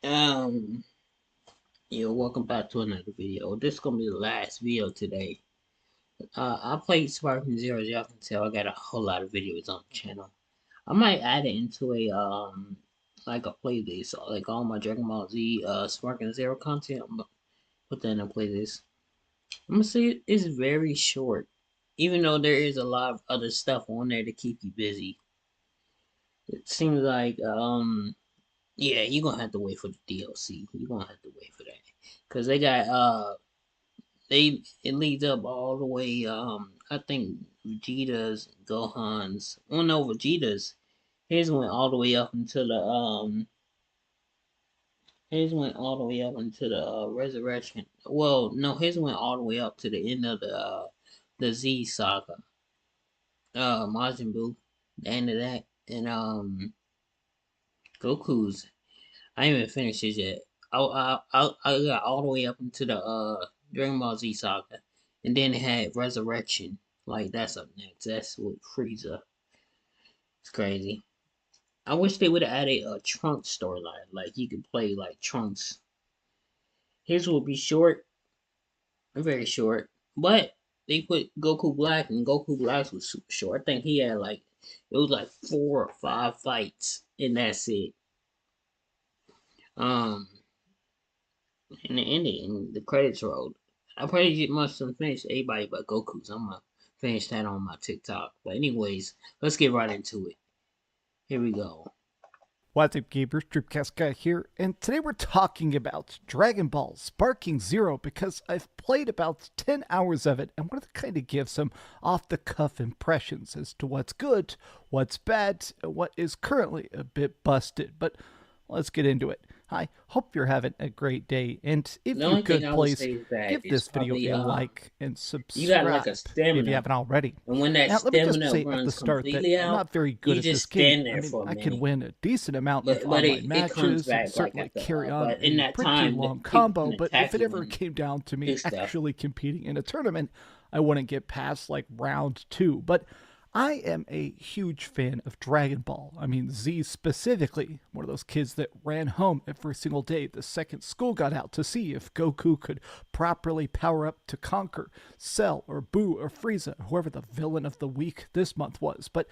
Um, welcome back to another video. This is gonna be the last video today. I played Sparking Zero. As y'all can tell, I got a whole lot of videos on the channel. I might add it into like a playlist, like all my Dragon Ball Z Sparking Zero content. I'm gonna put that in a playlist. I'm gonna say it's very short, even though there is a lot of other stuff on there to keep you busy. It seems like yeah, you're gonna have to wait for the DLC. You're gonna have to wait for that. Cause they got it leads up all the way I think Vegeta's, Gohan's, well no, Vegeta's, his went all the way up until the his went all the way up until the resurrection. Well, no, his went all the way up to the end of the Z saga. Majin Buu, the end of that. And Goku's, I ain't even finished his yet. I got all the way up into the Dragon Ball Z saga, and then it had Resurrection. Like that's up next. That's with Frieza. It's crazy. I wish they would have added a Trunks storyline. Like you could play like Trunks. His will be short, very short, but they put Goku Black, and Goku Black was super short. I think he had like it was like 4 or 5 fights, and that's it. Um, and the ending, the credits rolled. I probably must have finished everybody but Goku, so I'm gonna finish that on my TikTok. But anyways, let's get right into it. Here we go. What's up, gamers? Dripcast Guy here, and today we're talking about Dragon Ball Sparking Zero because I've played about 10 hours of it and wanted to kind of give some off-the-cuff impressions as to what's good, what's bad, and what is currently a bit busted. But let's get into it. I hope you're having a great day, and if you could, please give this video a like and you got like subscribe a stamina, if you haven't already. and when that Now, let me just stamina say at the runs start that completely I'm out, not very you good at this just stand game. there for a I can minute. win a decent amount of But online it comes matches and back like certainly after carry on but in a that pretty time, long people combo, can but attack if it you ever and came down to me do stuff. actually competing in a tournament, I wouldn't get past like round 2. But I am a huge fan of Dragon Ball. I mean, Z specifically. One of those kids that ran home every single day the second school got out to see if Goku could properly power up to conquer Cell or Boo or Frieza, whoever the villain of the week this month was. But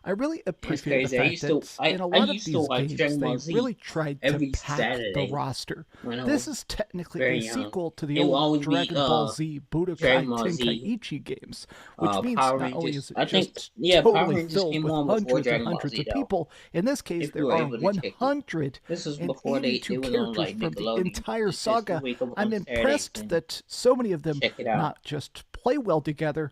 I really It's appreciate the crazy. fact that in a I lot of used to these watch games, Dragon they Ball Z really tried to every pack the Saturday roster. when I This was is technically very a young. sequel to the It will old always be Dragon Ball Z Dragon Budokai Ball Z, Tenkaichi games, which means Power not only Rangers. is it I think just Power totally Rangers filled came with on before hundreds and Dragon Ball hundreds Z of though. people, in this case If you there were are able to check it, this was before they 182 was on characters like from the Nickelodeon. entire It's this saga. week I'm on Saturdays impressed and that so many of them check it out. not just play well together,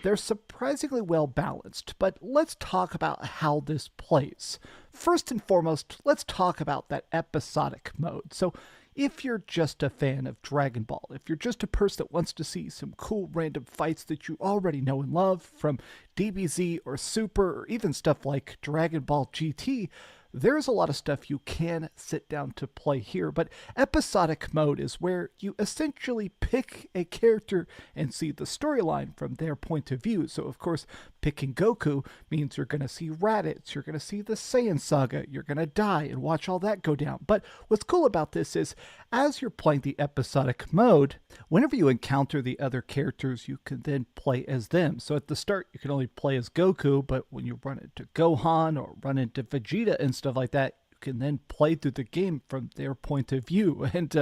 they're surprisingly well balanced, but let's talk about how this plays. First and foremost, let's talk about that episodic mode. So, if you're just a fan of Dragon Ball, if you're just a person that wants to see some cool random fights that you already know and love from DBZ or Super or even stuff like Dragon Ball GT, there's a lot of stuff you can sit down to play here, but episodic mode is where you essentially pick a character and see the storyline from their point of view. So, of course, picking Goku means you're going to see Raditz, you're going to see the Saiyan saga, you're going to die and watch all that go down. But what's cool about this is, as you're playing the episodic mode, whenever you encounter the other characters, you can then play as them. So at the start, you can only play as Goku, but when you run into Gohan or run into Vegeta and stuff like that, you can then play through the game from their point of view. And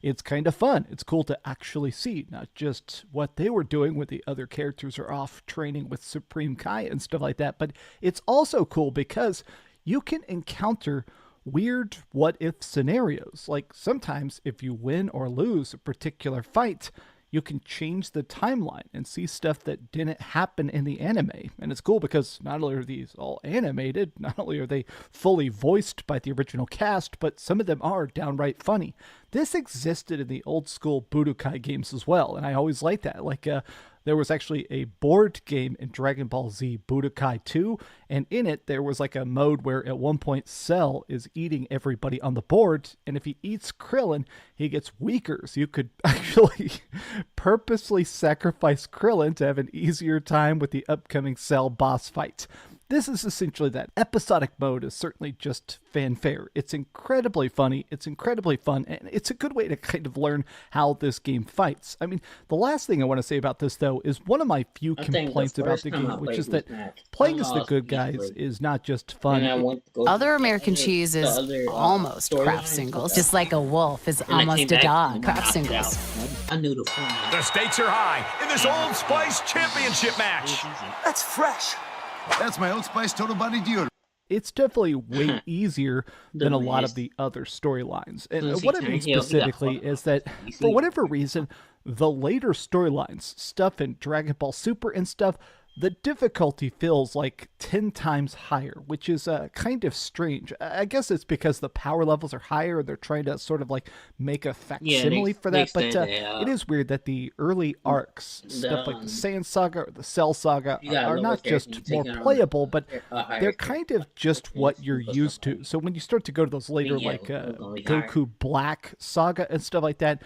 it's kind of fun. It's cool to actually see not just what they were doing when the other characters are off training with Supreme Kai and stuff like that, but it's also cool because you can encounter weird what if scenarios. Like sometimes if you win or lose a particular fight, you can change the timeline and see stuff that didn't happen in the anime. And it's cool because not only are these all animated, not only are they fully voiced by the original cast, but some of them are downright funny. This existed in the old school Budokai games as well, and I always liked that. Like, there was actually a board game in Dragon Ball Z Budokai 2, and in it there was like a mode where at one point Cell is eating everybody on the board, and if he eats Krillin, he gets weaker. So you could actually purposely sacrifice Krillin to have an easier time with the upcoming Cell boss fight. this is essentially that. Episodic mode is certainly just fanfare. It's incredibly funny, it's incredibly fun, and it's a good way to kind of learn how this game fights. I mean, the last thing I want to say about this, though, is one of my few complaints about the game, which is that playing as the good guys is not just fun. Other American cheese is almost craft singles, just like a wolf is almost a dog. Craft singles. I knew the phone. The stakes are high in this Old Spice championship match. That's fresh. That's my Old Spice Total Body deodorant. It's definitely way easier than a lot of the other storylines. And what I mean specifically is that, for whatever reason, the later storylines, stuff in Dragon Ball Super and stuff, the difficulty feels like 10 times higher, which is kind of strange. I guess it's because the power levels are higher. They're trying to sort of like make a facsimile for that. But it is weird that the early arcs, stuff like the Saiyan Saga or the Cell Saga, are not just more playable, but they're kind of just what you're used to. So when you start to go to those later, like Goku Black Saga and stuff like that,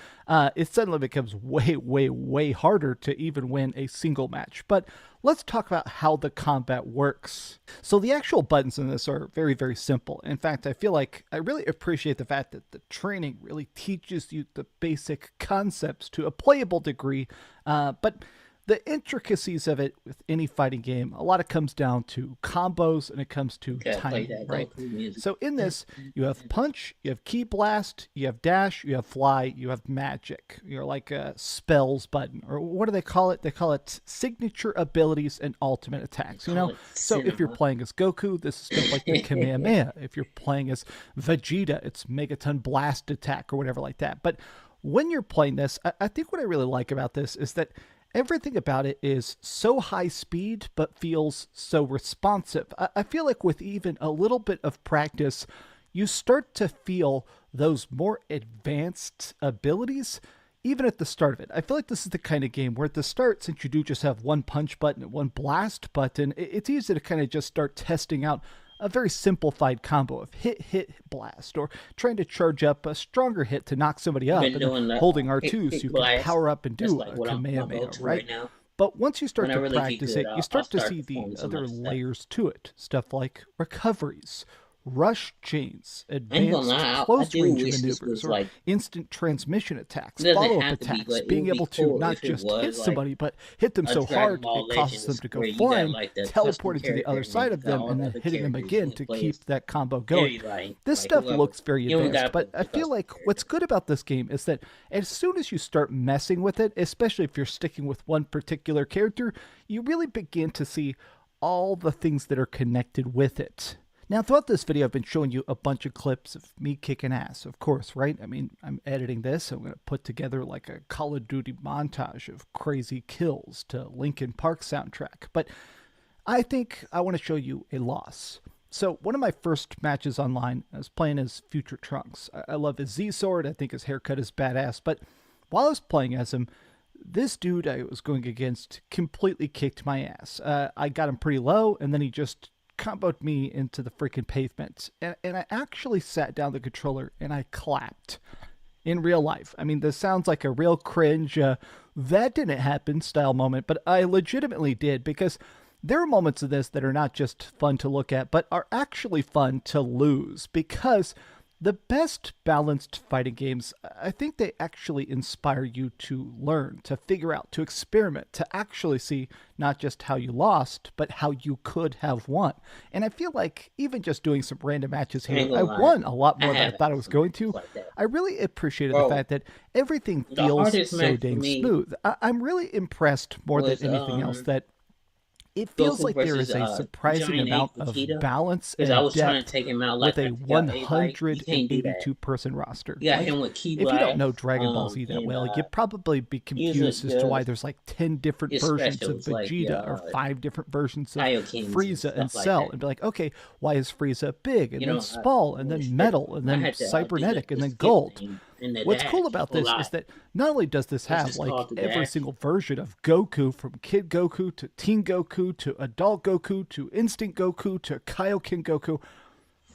it suddenly becomes way, way, way harder to even win a single match. But let's talk about how the combat works. So the actual buttons in this are very, very simple. In fact, I feel like I really appreciate the fact that the training really teaches you the basic concepts to a playable degree, but the intricacies of it with any fighting game, a lot of comes down to combos and it comes to timing, right? So in this, you have punch, you have key blast, you have dash, you have fly, you have magic. You're like a spells button, or what do they call it? They call it signature abilities and ultimate attacks, you know? So if you're playing as Goku, this is stuff like the Kamehameha. If you're playing as Vegeta, it's Megaton Blast Attack or whatever like that. But when you're playing this, I think what I really like about this is that everything about it is so high speed, but feels so responsive. I feel like with even a little bit of practice, you start to feel those more advanced abilities, even at the start of it. I feel like this is the kind of game where at the start, since you do just have one punch button and one blast button, it's easy to kind of just start testing out a very simplified combo of hit, hit, blast, or trying to charge up a stronger hit to knock somebody up, and holding R2 so you can power up and do a Kamehameha, right? But once you start to practice it, you start to see the other layers to it. Stuff like recoveries, rush chains, advanced close-range maneuvers, or instant transmission attacks, follow-up attacks, being able to not just hit somebody, but hit them so hard it causes them to go flying, teleporting to the other side of them, and then hitting them again to keep that combo going. This stuff looks very advanced, but I feel like what's good about this game is that as soon as you start messing with it, especially if you're sticking with one particular character, you really begin to see all the things that are connected with it. Now, throughout this video, I've been showing you a bunch of clips of me kicking ass, of course, right? I mean, I'm editing this, so I'm going to put together like a Call of Duty montage of crazy kills to Linkin Park soundtrack. But I think I want to show you a loss. So one of my first matches online, I was playing as Future Trunks. I love his Z-Sword. I think his haircut is badass. But while I was playing as him, this dude I was going against completely kicked my ass. I got him pretty low, and then he just comboed me into the freaking pavement. And I actually sat down the controller and I clapped in real life. I mean, this sounds like a real cringe, that didn't happen style moment, but I legitimately did, because there are moments of this that are not just fun to look at, but are actually fun to lose, because the best balanced fighting games, I think they actually inspire you to learn, to figure out, to experiment, to actually see not just how you lost, but how you could have won. And I feel like even just doing some random matches here, I won a lot more than I thought I was going to. I really appreciated the fact that everything feels so dang smooth. I'm really impressed more than anything else that it feels like there is a surprising amount of balance and depth with a 182-person roster. Yeah, like, him with Key if you don't know Dragon Ball Z that well, you'd probably be confused as to why there's like 10 different versions of Vegeta or 5 different versions of Frieza and Cell, and be like, okay, why is Frieza big, and then small, and then metal, and then cybernetic, and then gold? What's cool about this is that not only does this have like every single version of Goku, from Kid Goku to Teen Goku to Adult Goku to Instinct Goku to Kaioken Goku,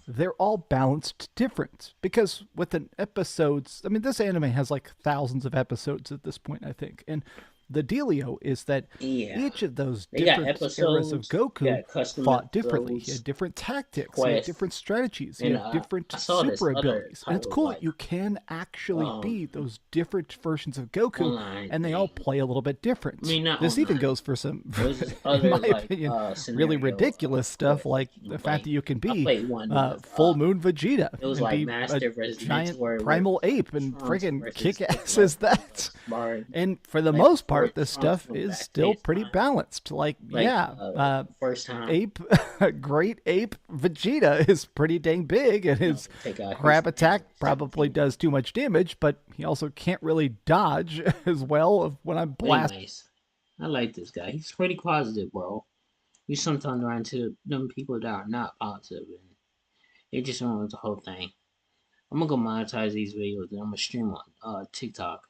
they're all balanced different. Because with an episodes, I mean, this anime has like thousands of episodes at this point, I think. And The dealio is that Yeah. each of those They got different eras of episodes, Goku custom fought differently. He episodes, had different tactics, he had quests, different strategies, he and had different I saw this super other abilities. And type it's of cool like that you can actually be those different versions of Goku, online and they thing. all play a little bit different. I mean, not This even online. goes for some, There's this in other my like opinion, really scenario ridiculous stuff, like quest. the fact that you can I be played one. It was, full moon Vegeta it was and like be Master a versus giant Mentor primal with ape and Trunks friggin' versus kick ass Piccolo. as that. Smart. And for the Like most before part, this Trunks stuff went is back to still his pretty time. balanced. Like, Like yeah, first time. ape, great ape Vegeta is pretty dang big, and his take out crab his attack damage. probably does too much damage, but he also can't really dodge as well when I'm But blasting. anyways, I like this guy. He's pretty positive, bro. You sometimes run into them people that are not positive, and it just ruins the whole thing. I'm gonna go monetize these videos, and I'm gonna stream on TikTok.